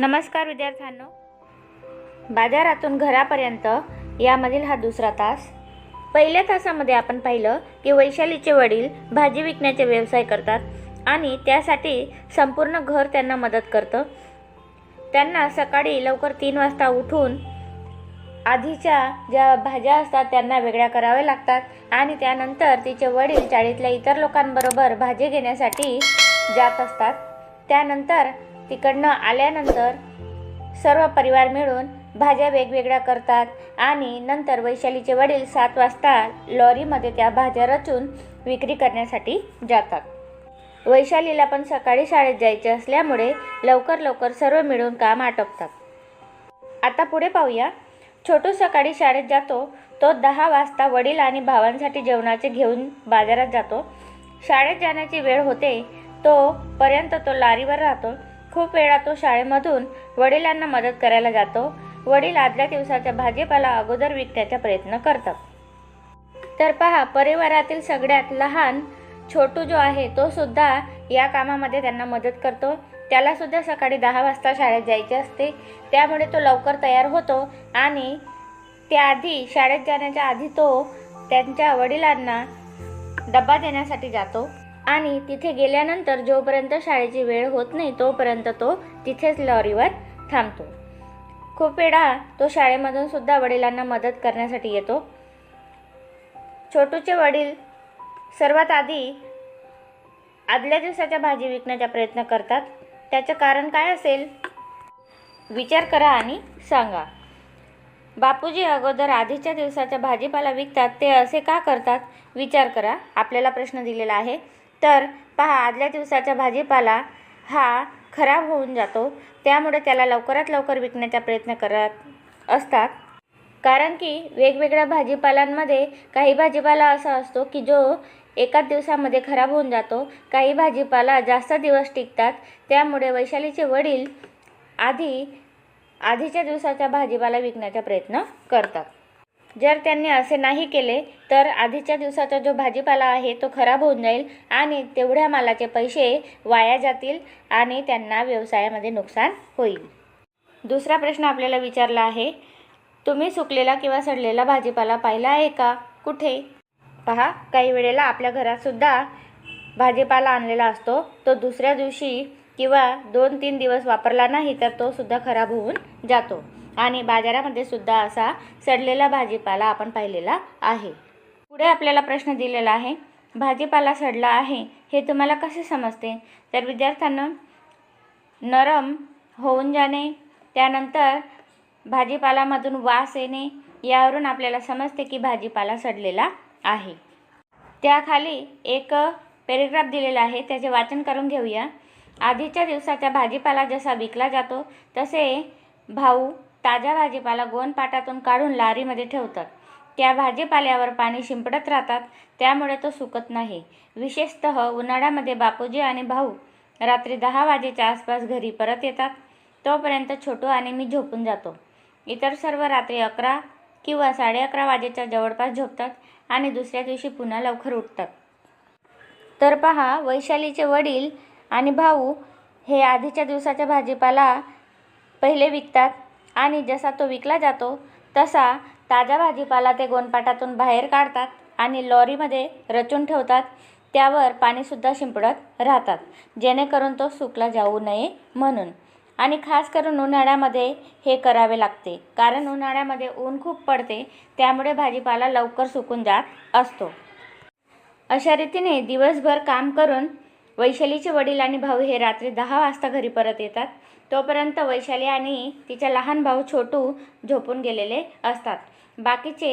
नमस्कार विद्यार्थ्यांनो, बाजारातून घरापर्यंत यामधील हा दुसरा तास. पहिल्या तासामध्ये आपण पाहिलं की वैशालीचे वडील भाजी विकण्याचे व्यवसाय करतात आणि त्यासाठी संपूर्ण घर त्यांना मदत करतं. त्यांना सकाळी लवकर 3 वाजता उठून आधीच्या ज्या भाज्या असतात त्यांना वेगळ्या कराव्या लागतात आणि त्यानंतर तिचे वडील चाळीतल्या इतर लोकांबरोबर भाजी घेण्यासाठी जात असतात. त्यानंतर तिकडनं आल्यानंतर सर्व परिवार मिळून भाज्या वेगवेगळ्या करतात आणि नंतर वैशालीचे वडील 7 वाजता लॉरीमध्ये त्या भाज्या रचून विक्री करण्यासाठी जातात. वैशालीला पण सकाळी शाळेत जायचे असल्यामुळे लवकर सर्व मिळून काम आटोपतात. आता पुढे पाहूया. छोटू सकाळी शाळेत जातो. तो 10 वाजता वडील आणि भावांसाठी जेवणाचे घेऊन बाजारात जातो. शाळेत जाण्याची वेळ होते तोपर्यंत तो लारीवर राहतो. खूप वेळा तो शाळेमधून वडिलांना मदत करायला जातो. वडील आदल्या दिवसाचा भाजीपाला अगोदर विकण्याचा प्रयत्न करतात. तर पहा, परिवारातील सगळ्यात लहान छोटू जो आहे तो सुद्धा या कामामध्ये त्यांना मदत करतो. त्याला सुद्धा सकाळी 10 वाजता शाळेत जायचे असते, त्यामुळे तो लवकर तयार होतो आणि त्याआधी शाळेत जाण्याच्या आधी तो त्यांच्या वडिलांना डबा देण्यासाठी जातो आणि तिथे गेल्यानंतर जोपर्यंत शाळेची वेळ होत नाही तोपर्यंत तो तिथेच लॉरीवर थांबतो. खूप वेळा तो शाळेमधून सुद्धा वडिलांना मदत करण्यासाठी येतो. छोटूचे वडील सर्वात आधी आदल्या दिवसाच्या भाजी विकण्याचा प्रयत्न करतात. त्याचं कारण काय असेल? विचार करा आणि सांगा. बापूजी अगोदर आधीच्या दिवसाचा भाजीपाला विकतात, ते असे का करतात? विचार करा. आपल्याला प्रश्न दिलेला आहे. तर पहा, आदल्या दिवसाचा भाजीपाला हा खराब होऊन जातो, त्यामुळे त्याला लवकरात लवकर विकण्याचा प्रयत्न करत असतात. कारण की वेगवेगळ्या भाजीपाल्यांमध्ये काही भाजीपाला असा असतो की जो एकाच दिवसामध्ये खराब होऊन जातो, काही भाजीपाला जास्त दिवस टिकतात. त्यामुळे वैशालीचे वडील आधीच्या दिवसाचा भाजीपाला विकण्याचा प्रयत्न करतात. जर त्यांनी असे नाही केले तर आधीच्या दिवसाचा जो भाजीपाला आहे तो खराब होऊन जाईल आणि तेवढ्या मालाचे पैसे वाया जातील आणि त्यांना व्यवसायामध्ये नुकसान होईल. दुसरा प्रश्न आपल्याला विचारला आहे, तुम्ही सुकलेला किंवा सडलेला भाजीपाला पाहिला आहे का? कुठे? पहा, काही वेळेला आपल्या घरात सुद्धा भाजीपाला आणलेला असतो. तो दुसऱ्या दिवशी किंवा 2-3 दिवस वापरला नाही तर तो सुद्धा खराब होऊन जातो आणि बाजारामध्ये सुद्धा असा सडलेला भाजीपाला आपण पाहिलेला आहे. पुढे आपल्याला प्रश्न दिलेला आहे, भाजीपाला सडला आहे हे तुम्हाला कसे समजते? तर विद्यार्थ्यांना, नरम होऊन जाणे, त्यानंतर भाजीपालामधून वास येणे, यावरून आपल्याला समजते की भाजीपाला सडलेला आहे. त्याखाली एक पॅरेग्राफ दिलेला आहे, त्याचे वाचन करून घेऊया. आधीच्या दिवसाचा भाजीपाला जसा विकला जातो तसे भाऊ ताजा भाजीपाला गोणपाटातून काढून लारीमध्ये ठेवतात. त्या भाजीपाल्यावर पाणी शिंपडत राहतात, त्यामुळे तो सुकत नाही. विशेषतः उन्हाळ्यामध्ये बापूजी आणि भाऊ रात्री 10 वाजेच्या आसपास घरी परत येतात. तोपर्यंत छोटू आणि मी झोपून जातो. इतर सर्व रात्री 11 किंवा 11:30 वाजेच्या जवळपास झोपतात आणि दुसऱ्या दिवशी पुन्हा लवकर उठतात. तर पहा, वैशालीचे वडील आणि भाऊ हे आधीच्या दिवसाचा भाजीपाला पहिले विकतात आणि जसा तो विकला जातो तसा ताजा भाजीपाला ते गोणपाटातून बाहेर काढतात आणि लॉरीमध्ये रचून ठेवतात. त्यावर पाणीसुद्धा शिंपडत राहतात, जेणेकरून तो सुकला जाऊ नये म्हणून. आणि खास करून उन्हाळ्यामध्ये हे करावे लागते, कारण उन्हाळ्यामध्ये ऊन खूप पडते, त्यामुळे भाजीपाला लवकर सुकून जात असतो. अशा रीतीने दिवसभर काम करून वैशालीचे वडील आणि भाऊ हे रात्री 10 वाजता घरी परत येतात. तोपर्यंत वैशाली आणि तिचा लहान भाऊ छोटू झोपून गेलेले असतात. बाकीचे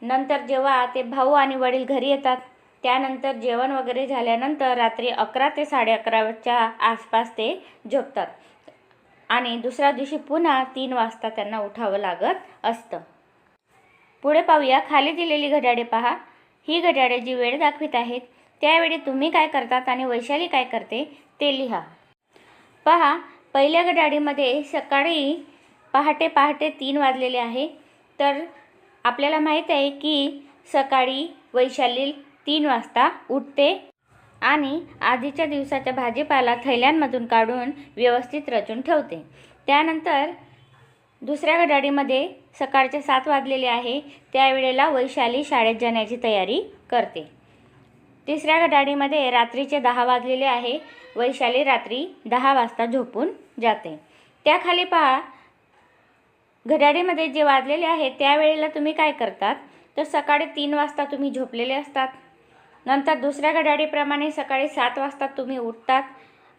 नंतर जेव्हा ते भाऊ आणि वडील घरी येतात त्यानंतर जेवण वगैरे झाल्यानंतर रात्री 11 ते 11:30च्या आसपास ते झोपतात आणि दुसऱ्या दिवशी पुन्हा 3 वाजता त्यांना उठावं लागत असतं. पुढे पाहूया. खाली दिलेली घड्याळे पहा. ही घड्याळे जी वेळ दाखवित आहेत त्यावेळी तुम्ही काय करतात आणि वैशाली काय करते ते लिहा. पहा, पहिल्या घड्याळीमध्ये सकाळी पहाटे 3 वाजलेले आहे. तर आपल्याला माहीत आहे की सकाळी वैशाली 3 वाजता उठते आणि आधीच्या दिवसाचा भाजीपाला थैल्यांमधून काढून व्यवस्थित रचून ठेवते. त्यानंतर दुसऱ्या घड्याळीमध्ये सकाळचे 7 वाजलेले आहे. त्यावेळेला वैशाली शाळेत जाण्याची तयारी करते. तिसऱ्या घड्याळीमध्ये रात्रीचे 10 वाजलेले आहे. वैशाली रात्री 10 वाजता झोपून जाते. त्याखाली पहा, घड्याळीमध्ये जे वाजलेले आहे त्यावेळेला तुम्ही काय करतात, तर सकाळी 3 वाजता तुम्ही झोपलेले असतात. नंतर दुसऱ्या घड्याळीप्रमाणे सकाळी 7 वाजता तुम्ही उठतात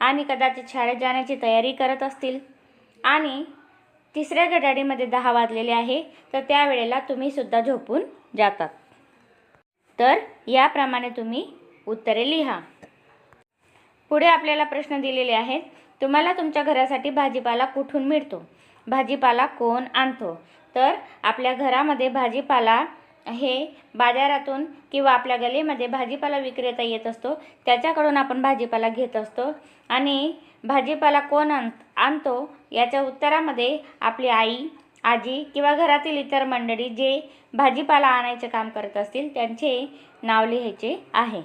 आणि कदाचित शाळेत जाण्याची तयारी करत असतील. आणि तिसऱ्या घड्याळीमध्ये 10 वाजलेले आहे, तर त्यावेळेला तुम्ही सुद्धा झोपून जातात. तर याप्रमाणे तुम्ही उत्तरे लिहा. पुढे आपल्याला प्रश्न दिलेले आहेत. तुम्हाला तुमच्या घरासाठी भाजीपाला कुठून मिळतो? भाजीपाला कोण आणतो? तर आपल्या घरामध्ये भाजीपाला हे बाजारातून किंवा आपल्या गलीमध्ये भाजीपाला विक्रेता येत असतो, त्याच्याकडून आपण भाजीपाला घेत असतो. आणि भाजीपाला कोण आणतो याच्या उत्तरामध्ये आपली आई, आजी किंवा घरातील इतर मंडळी जे भाजीपाला आणायचे काम करत असतील त्यांचे नाव लिहायचे आहे.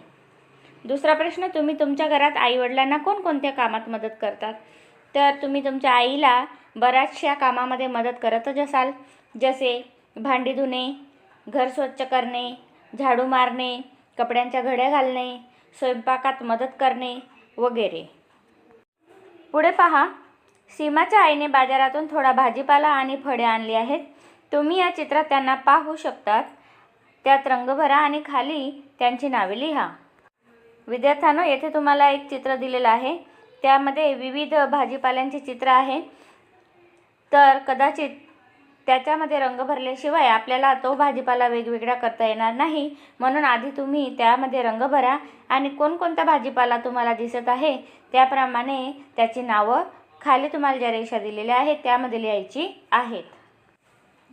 दुसरा प्रश्न, तुम्ही तुमच्या घरात आईवडिलांना कोणकोणत्या कामात मदत करतात? तर तुम्ही तुमच्या आईला बऱ्याचशा कामामध्ये मदत करतच असाल, जसे भांडी धुणे, घर स्वच्छ करणे, झाडू मारणे, कपड्यांच्या घड्या घालणे, स्वयंपाकात मदत करणे वगैरे. पुढे पहा, सीमाच्या आईने बाजारातून थोडा भाजीपाला आणि फळे आणली आहेत. तुम्ही या चित्रात त्यांना पाहू शकतात. त्यात रंग भरा आणि खाली त्यांची नावे लिहा. विद्यार्थ्यांनो, येथे तुम्हाला एक चित्र दिलेलं आहे. त्यामध्ये विविध भाजीपाल्यांचे चित्र आहे. तर कदाचित त्याच्यामध्ये रंग भरल्याशिवाय आपल्याला तो भाजीपाला वेगवेगळा करता येणार नाही. म्हणून आधी तुम्ही त्यामध्ये रंग भरा आणि कोणकोणता भाजीपाला तुम्हाला दिसत आहे त्याप्रमाणे त्याची नावं खाली तुम्हाला ज्या रेषा दिलेल्या आहेत त्यामध्ये लिहायची आहेत.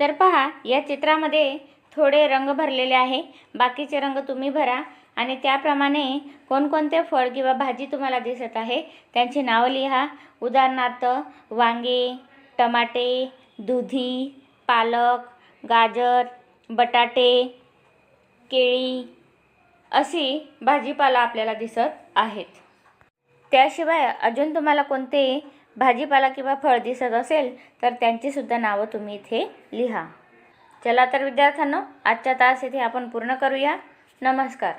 तर पहा, या चित्रामध्ये थोडे रंग भरलेले आहे. बाकीचे रंग तुम्ही भरा आणि त्याप्रमाणे कोणकोणते फळ किंवा भाजी तुम्हाला दिसत आहे त्यांची नावं लिहा. उदाहरणार्थ वांगे, टमाटे, दुधी, पालक, गाजर, बटाटे, केळी अशी भाजीपाला आपल्याला दिसत आहेत. त्याशिवाय अजून तुम्हाला कोणते भाजीपाला किंवा फळ दिसत असेल तर त्यांची सुद्धा नावं तुम्ही इथे लिहा. चला तर विद्यार्थ्यांनो, आजचा तास इथे आपण पूर्ण करूया. नमस्कार.